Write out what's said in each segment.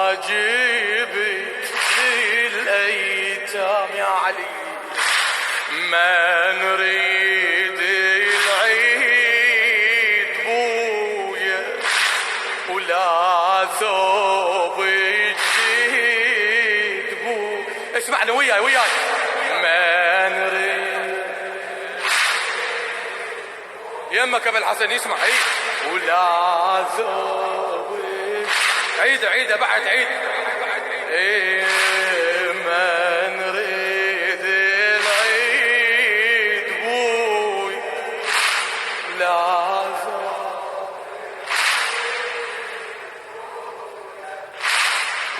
واجبك للأيتام يا علي، ما نريد العيد بويا ولا ثوب جديد بويا. اسمعني وياي ما نريد يمك ابو الحسن يسمع ولا ثوب. عيد بعد عيد. ما نريد العيد بوي لا ثوب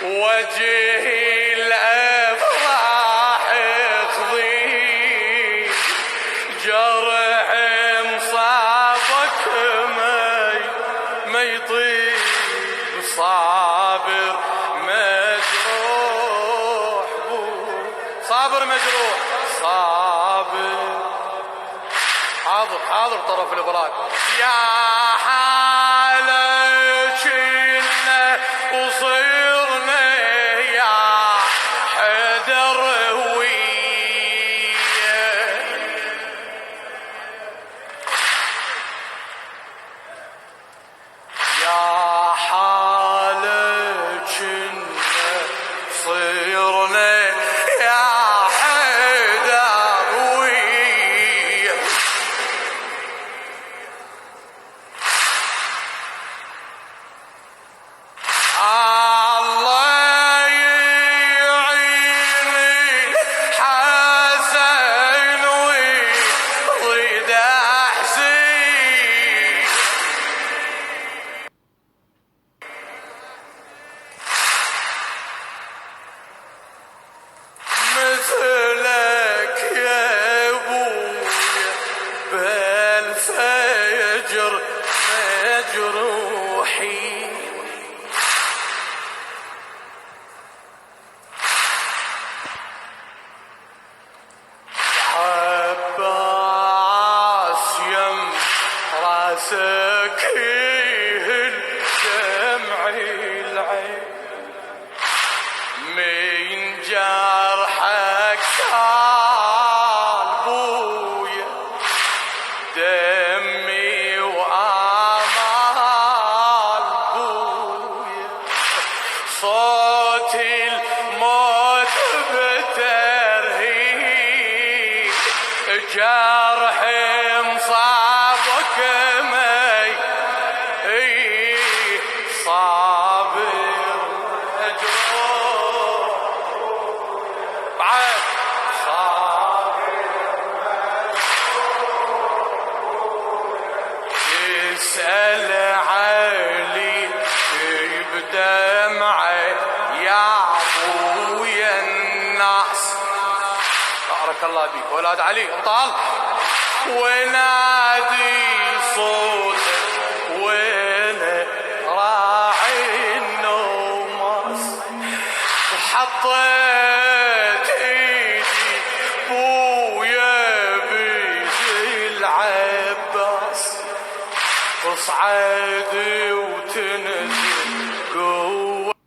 وجهي الافراح يخضي جرح مصابك ما يطيب صابر مجروح صابر مجروح صابر. حاضر طرف البراد يا حالك إنا وصيرنا يا حدر يا حالك إنا صيرنا يا حدروية. الله يعين الحسن ويريد أحزين مثلك يا ابويا بالفجر مجروحين. عباس يم راسك يهل دمع العين من جرحك سال بويا دمي وآمال بويا صوت الموت بترهيب جرح مصابك مي صابر مجروح بعد صابر تسأل علي بدمعه يا ابويا الناس. بارك الله بيك ولاد علي طال ونادي صوتك وانا راعي النوماس حطيت ايدي بويا بيد العباس تصعد وتنزل قوة